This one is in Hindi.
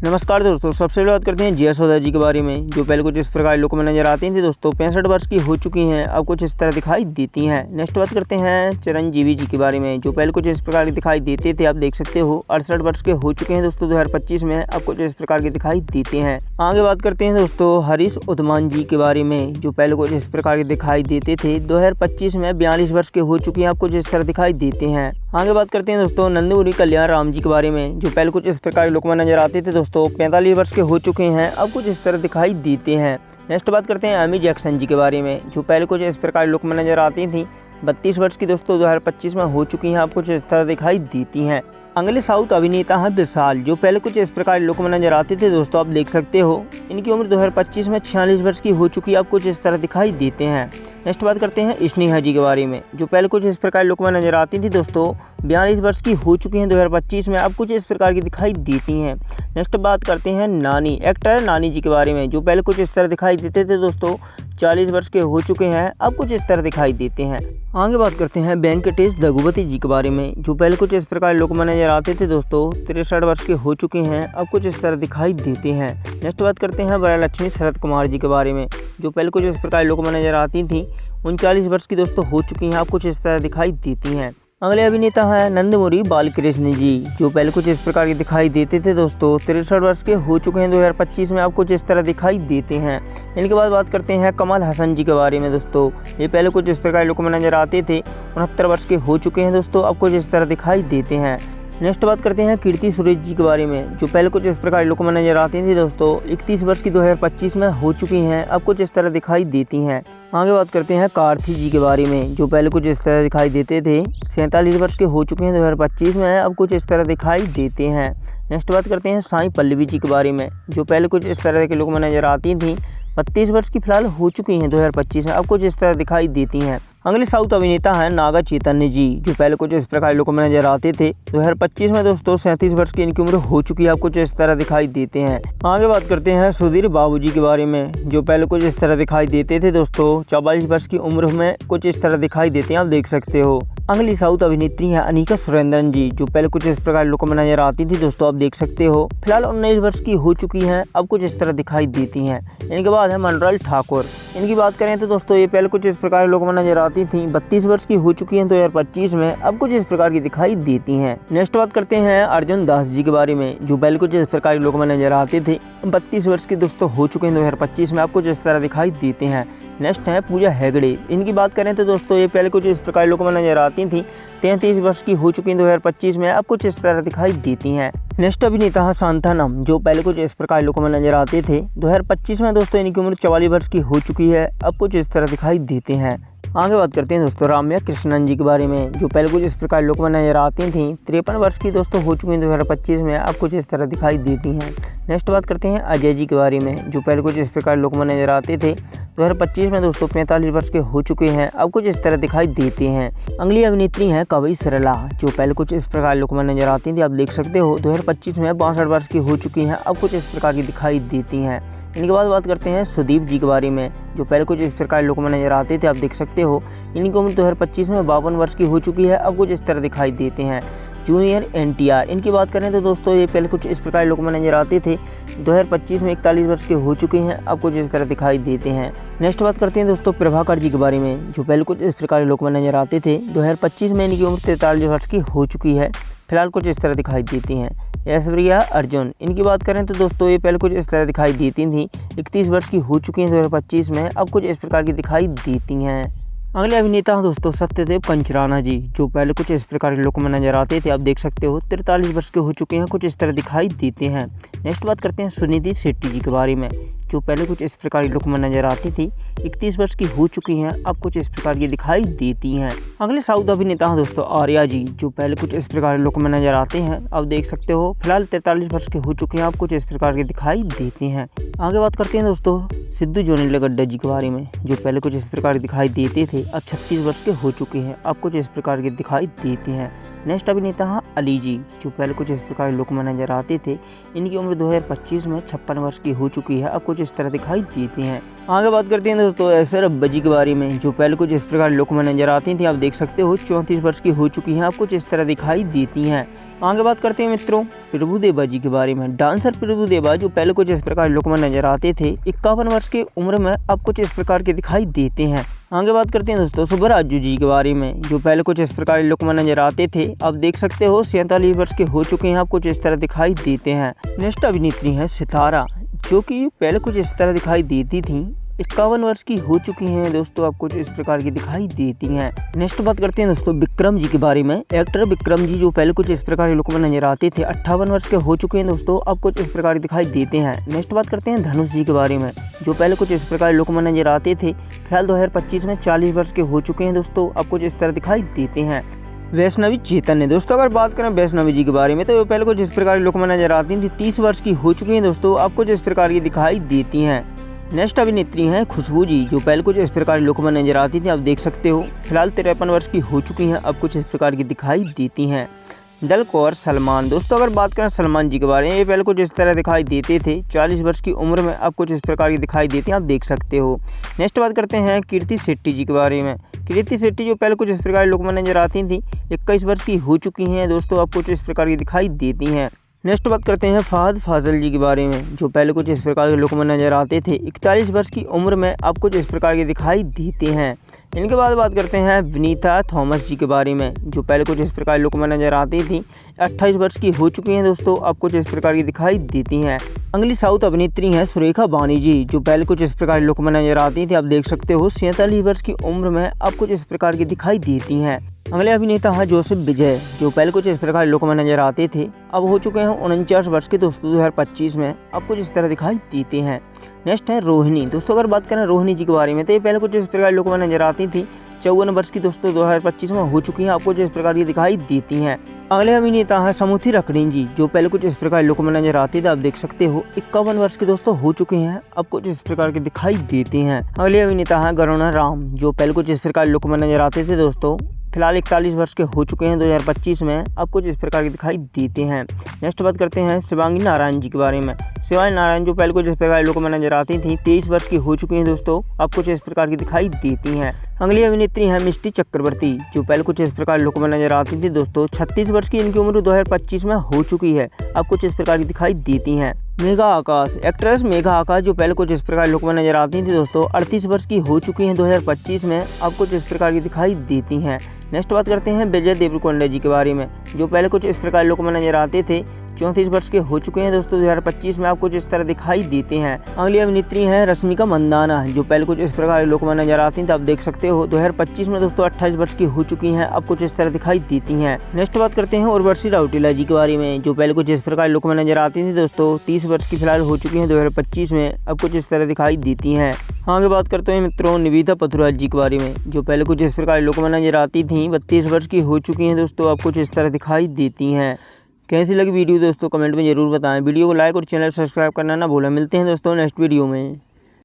नमस्कार दोस्तों, सबसे पहले बात करते हैं जया सौदा जी के बारे में, जो पहले कुछ इस प्रकार लुक में नजर आती थी दोस्तों। 65 वर्ष की हो चुकी हैं, अब कुछ इस तरह दिखाई देती हैं। नेक्स्ट बात करते हैं चिरंजीवी जी के बारे में, जो पहले कुछ इस प्रकार के दिखाई देते थे। आप देख सकते हो 68 वर्ष के हो चुके हैं दोस्तों 2025 में, अब कुछ इस प्रकार के दिखाई देते हैं। आगे बात करते हैं दोस्तों हरीश उद्मान जी के बारे में, जो पहले कुछ इस प्रकार के दिखाई देते थे। 2025 में 42 वर्ष के हो चुके हैं, अब कुछ इस तरह दिखाई देते हैं। आगे बात करते हैं दोस्तों नंदमुरी कल्याण राम जी के बारे में, जो पहले कुछ इस प्रकार के लुक में नजर आते थे दोस्तों। 45 वर्ष के हो चुके हैं, अब कुछ इस तरह दिखाई देते हैं। नेक्स्ट बात करते हैं एमी जैक्सन जी के बारे में, जो पहले कुछ इस प्रकार लुक में नजर आती थी। 32 वर्ष की दोस्तों 2025 में हो चुकी हैं, अब कुछ इस तरह दिखाई देती हैं। अगले साउथ अभिनेता हैं विशाल, जो पहले कुछ इस प्रकार लुक में नजर आते थे दोस्तों। आप देख सकते हो इनकी उम्र 2025 में 46 वर्ष की हो चुकी है, अब कुछ इस तरह दिखाई देते हैं। नेक्स्ट बात करते हैं स्नेहा जी के बारे में, जो पहले कुछ इस प्रकार लुक में नजर आती थी दोस्तों। 42 वर्ष की हो चुकी हैं 2025 में, अब कुछ इस प्रकार की दिखाई देती हैं। नेक्स्ट बात करते हैं नानी एक्टर नानी जी के बारे में, जो पहले कुछ इस तरह दिखाई देते थे दोस्तों। 40 वर्ष के हो चुके हैं, अब कुछ इस तरह दिखाई देते हैं। आगे बात करते हैं वेंकटेश दघुपति जी के बारे में, जो पहले कुछ इस प्रकार लुक में नजर आते थे दोस्तों। 63 वर्ष के हो चुके हैं, अब कुछ इस तरह दिखाई देते हैं। नेक्स्ट बात करते हैं वरलक्ष्मी शरद कुमार जी के बारे में, जो पहले कुछ इस प्रकार लुक में नजर आती थी। 39 वर्ष की दोस्तों हो चुकी हैं, अब कुछ इस तरह दिखाई देती हैं। अगले अभिनेता है नंदमुरी बालकृष्ण जी, जो पहले कुछ इस प्रकार के दिखाई देते थे दोस्तों। 63 वर्ष के हो चुके हैं 2025 में, अब कुछ इस तरह दिखाई देते हैं। इनके बाद बात करते हैं कमल हसन जी के बारे में दोस्तों। ये पहले कुछ इस प्रकार लुक में नजर आते थे। 69 वर्ष के हो चुके हैं दोस्तों, अब कुछ इस तरह दिखाई देते हैं। नेक्स्ट बात करते हैं कीर्ति सुरेश जी के बारे में, जो पहले कुछ इस प्रकार लुक में नजर आती थी दोस्तों। 31 वर्ष की 2025 में हो चुकी हैं, अब कुछ इस तरह दिखाई देती हैं। आगे बात करते हैं कार्ति जी के बारे में, जो पहले कुछ इस तरह दिखाई देते थे। 47 वर्ष के हो चुके हैं 2025 में, अब कुछ इस तरह दिखाई देते हैं। नेक्स्ट बात करते हैं साई पल्लवी जी के बारे में, जो पहले कुछ इस तरह के लुक में नजर आती थी। 32 वर्ष की फिलहाल हो चुकी हैं 2025 में, अब कुछ इस तरह दिखाई देती हैं। अगले साउथ अभिनेता हैं नागा चैतन्य जी, जो पहले कुछ इस प्रकार लुक में नजर आते थे। 2025 में दोस्तों 37 वर्ष की इनकी उम्र हो चुकी है, अब कुछ इस तरह दिखाई देते हैं। आगे बात करते हैं सुधीर बाबू जी के बारे में, जो पहले कुछ इस तरह दिखाई देते थे दोस्तों। 44 वर्ष की उम्र में कुछ इस तरह दिखाई देते हैं, आप देख सकते हो। अगली साउथ अभिनेत्री है अनिका सुरेंद्रन जी, जो पहले कुछ इस प्रकार लुक में नजर आती थी दोस्तों। आप देख सकते हो फिलहाल 19 वर्ष की हो चुकी हैं, अब कुछ इस तरह दिखाई देती हैं। इनके बाद है मनोरल ठाकुर। इनकी बात करें तो दोस्तों ये पहले कुछ इस प्रकार लुक में नजर आती थी। 32 वर्ष की हो चुकी हैं 2025 में, अब कुछ इस प्रकार की दिखाई देती हैं। नेक्स्ट बात करते हैं अर्जुन दास जी के बारे में, जो पहले कुछ इस प्रकार लुक में नजर आते थे। 32 वर्ष की दोस्तों हो चुके हैं 2025 में, अब कुछ इस तरह दिखाई देते हैं। नेक्स्ट है पूजा हेगड़े। इनकी बात करें तो दोस्तों ये पहले कुछ इस प्रकार लुक में नजर आती थी। 33 वर्ष की हो चुकी हैं 2025 में, अब कुछ इस तरह दिखाई देती हैं। नेक्स्ट अभिनेता है सांतानम, जो पहले कुछ इस प्रकार लुक में नजर आते थे। 2025 में दोस्तों इनकी उम्र 44 वर्ष की हो चुकी है, अब कुछ इस तरह दिखाई देते हैं। आगे बात करते हैं दोस्तों राम्या कृष्णन जी के बारे में, जो पहले कुछ इस प्रकार लुक में नजर आती थी। 53 वर्ष की दोस्तों हो चुकी हैं 2025 में, अब कुछ इस तरह दिखाई देती हैं। नेक्स्ट बात करते हैं अजय जी के बारे में, जो पहले कुछ इस प्रकार लुक में नजर आते थे। 2025 में दोस्तों 45 वर्ष के हो चुके हैं, अब कुछ इस तरह दिखाई देते हैं। अगली अभिनेत्री हैं कवि सरला, जो पहले कुछ इस प्रकार लुक में नजर आती थी। आप देख सकते हो 2025 में 62 वर्ष की हो चुकी हैं, अब कुछ इस प्रकार की दिखाई देती हैं। इनके बाद बात करते हैं सुदीप जी के बारे में, जो पहले कुछ इस प्रकार लुक में नजर आते थे। आप देख सकते हो इनकी उम्र 2025 में 52 वर्ष की हो चुकी है, अब कुछ इस तरह दिखाई देते हैं। जूनियर एनटीआर। इनकी बात करें तो दोस्तों ये पहले कुछ इस प्रकार लुक में नजर आते थे। 2025 में 41 वर्ष के हो चुके हैं, अब कुछ इस तरह दिखाई देते हैं। नेक्स्ट बात करते हैं दोस्तों प्रभाकर जी के बारे में, जो पहले कुछ इस प्रकार लुक में नजर आते थे। 2025 में इनकी उम्र 43 वर्ष की हो चुकी है, फिलहाल कुछ इस तरह दिखाई देती हैं। ऐश्वर्या अर्जुन। इनकी बात करें तो दोस्तों ये पहले कुछ इस तरह दिखाई देती थी। 31 वर्ष की हो चुकी हैं 2025 में, अब कुछ इस प्रकार की दिखाई देती हैं। अगले अभिनेता हैं दोस्तों सत्यदेव पंचराना जी, जो पहले कुछ इस प्रकार के लुक में नजर आते थे। आप देख सकते हो 43 वर्ष के हो चुके हैं, कुछ इस तरह दिखाई देते हैं। नेक्स्ट बात करते हैं सुनिधि शेट्टी जी के बारे में, जो पहले कुछ इस प्रकार की लुक में नजर आती थी। 31 वर्ष की हो चुकी हैं, अब कुछ इस प्रकार की दिखाई देती हैं। अगले साउथ अभिनेता हैं दोस्तों आर्या जी, जो पहले कुछ इस प्रकार के लुक में नजर आते हैं। आप देख सकते हो फिलहाल 43 वर्ष के हो चुके हैं, अब कुछ इस प्रकार के दिखाई देती हैं। आगे बात करते हैं दोस्तों सिद्धू जोनीलगड्डा जी के बारे में, जो पहले कुछ इस प्रकार दिखाई देते थे। अब 36 वर्ष के हो चुके हैं, अब कुछ इस प्रकार के दिखाई देते हैं। नेक्स्ट अभिनेता है अली जी, जो पहले कुछ इस प्रकार लुक में नजर आते थे। इनकी उम्र 2025 में 56 वर्ष की हो चुकी है, अब कुछ इस तरह दिखाई देती हैं। आगे बात करते हैं दोस्तों ऐशर अब्बा जी के बारे में, जो पहले कुछ इस प्रकार लुक में नजर आती थी। आप देख सकते हो 34 वर्ष की हो चुकी हैं, अब कुछ इस तरह दिखाई देती हैं। आगे बात करते हैं मित्रों प्रभुदेवा जी के बारे में। डांसर प्रभुदेवा जो पहले कुछ इस प्रकार लुक में नजर आते थे, 51 वर्ष की उम्र में अब कुछ इस प्रकार के दिखाई देते हैं। आगे बात करते हैं दोस्तों सुब्बराजू जी के बारे में, जो पहले कुछ इस प्रकार लुक में नजर आते थे, अब देख सकते हो 47 वर्ष के हो चुके हैं, अब कुछ इस तरह दिखाई देते हैं। नेक्स्ट अभिनेत्री है सितारा, जो कि पहले कुछ इस तरह दिखाई देती थी, 51 वर्ष की हो चुकी हैं दोस्तों, अब कुछ इस प्रकार की दिखाई देती हैं। नेक्स्ट बात करते हैं दोस्तों विक्रम जी के बारे में। एक्टर विक्रम जी जो पहले कुछ इस प्रकार के लुक में नजर आते थे, 58 वर्ष के हो चुके हैं दोस्तों, अब कुछ इस प्रकार दिखाई देते हैं। नेक्स्ट बात करते हैं धनुष जी के बारे में, जो पहले कुछ इस प्रकार लुक में नजर आते थे, फिलहाल 2025 में 40 वर्ष के हो चुके हैं दोस्तों, अब कुछ इस तरह दिखाई देते हैं। वैष्णवी चैतन्य दोस्तों, अगर बात करें वैष्णवी जी के बारे में, तो वो पहले कुछ इस प्रकार लुक में नजर आती थी, 30 वर्ष की हो चुकी हैं दोस्तों, अब कुछ इस प्रकार की दिखाई देती हैं। नेक्स्ट अभिनेत्री हैं खुशबू जी, जो पहले कुछ इस प्रकार लुक में नजर आती थी, आप देख सकते हो फिलहाल 53 वर्ष की हो चुकी हैं, अब कुछ इस प्रकार की दिखाई देती हैं। दलकौर सलमान दोस्तों, अगर बात करें सलमान जी के बारे में, ये पहले कुछ इस तरह दिखाई देते थे, 40 वर्ष की उम्र में अब कुछ इस प्रकार की दिखाई देती हैं, आप देख सकते हो। नेक्स्ट बात करते हैं कीर्ति शेट्टी जी के बारे में। कीर्ति शेट्टी जो पहले कुछ इस प्रकार लुक में नजर आती थी, 21 वर्ष की हो चुकी हैं दोस्तों, अब कुछ इस प्रकार की दिखाई देती हैं। नेक्स्ट बात करते हैं फहद फाजिल जी के बारे में, जो पहले कुछ इस प्रकार के लुक में नजर आते थे, 41 वर्ष की उम्र में अब कुछ इस प्रकार के दिखाई देते हैं। इनके बाद बात करते हैं विनीता थॉमस जी के बारे में, जो पहले कुछ इस प्रकार लुक में नजर आती थी, 28 वर्ष की हो चुकी हैं दोस्तों, अब कुछ इस प्रकार की दिखाई देती हैं। अगली साउथ अभिनेत्री हैं सुरेखा बानी जी, जो पहले कुछ इस प्रकार लुक में नजर आती थी, आप देख सकते हो 47 वर्ष की उम्र में अब कुछ इस प्रकार की दिखाई देती हैं। अगले अभिनेता है जोसेफ विजय, जो पहले कुछ इस प्रकार लुक में नजर आते थे, अब हो चुके हैं 49 वर्ष के दोस्तों, 2025 में अब कुछ इस तरह दिखाई देते हैं। नेक्स्ट है रोहिणी दोस्तों, अगर बात करें रोहिणी जी के बारे में, तो ये पहले कुछ इस प्रकार लुक में नजर आती थी, 54 वर्ष की दोस्तों, 2025 में हो चुकी हैं, आपको कुछ इस प्रकार की दिखाई देती हैं। अगले अभिनेता है समूथी रखड़ी जी, जो पहले कुछ इस प्रकार लुक में नजर आते थे, आप देख सकते हो 51 वर्ष के दोस्तों हो चुके हैं, अब कुछ इस प्रकार के दिखाई देते हैं। अगले अभिनेता है गरुणा राम, जो पहले कुछ इस प्रकार लुक में नजर आते थे दोस्तों, फिलहाल 41 वर्ष के हो चुके हैं 2025 में, अब कुछ इस प्रकार के दिखाई देते हैं। नेक्स्ट बात करते हैं शिवांगी नारायण जी के बारे में। शिवांगी नारायण जो पहले कुछ इस प्रकार लुक में नजर आती थी, 23 वर्ष की हो चुकी हैं दोस्तों, अब कुछ इस प्रकार की दिखाई देती हैं। अगली अभिनेत्री हैं मिष्टी चक्रवर्ती, जो पहले कुछ इस प्रकार लुक में नजर आती थी दोस्तों, 36 वर्ष की इनकी उम्र 2025 में हो चुकी है, अब कुछ इस प्रकार की दिखाई देती हैं। मेघा आकाश, एक्ट्रेस मेघा आकाश जो पहले कुछ इस प्रकार लुक में नजर आती थी दोस्तों, 38 वर्ष की हो चुकी हैं 2025 में, अब कुछ इस प्रकार की दिखाई देती हैं। नेक्स्ट बात करते हैं विजय देवरकोंडा जी के बारे में, जो पहले कुछ इस प्रकार लुक में नजर आते थे, 34 वर्ष के हो चुके हैं दोस्तों, 2025 में आपको कुछ इस तरह दिखाई देते हैं। अगली अभिनेत्री हैं रश्मिका मंदाना, जो पहले कुछ इस प्रकार लुक में नजर आती थी, आप देख सकते हो 2025 में दोस्तों 28 वर्ष की हो चुकी हैं, अब कुछ इस तरह दिखाई देती हैं। नेक्स्ट बात करते हैं उर्वशी राउटेला जी के बारे में, जो पहले कुछ इस प्रकार लुक में नजर आती थी दोस्तों, 30 वर्ष की फिलहाल हो चुकी हैं 2025 में, अब कुछ इस तरह दिखाई देती हैं। आगे बात करते हैं मित्रों निविदा पथुराज जी के बारे में, जो पहले कुछ इस प्रकार लुक में नजर आती थी, 32 वर्ष की हो चुकी हैं दोस्तों, अब कुछ इस तरह दिखाई देती हैं। कैसी लगी वीडियो दोस्तों कमेंट में ज़रूर बताएं। वीडियो को लाइक और चैनल सब्सक्राइब करना ना भूलें। मिलते हैं दोस्तों नेक्स्ट वीडियो में।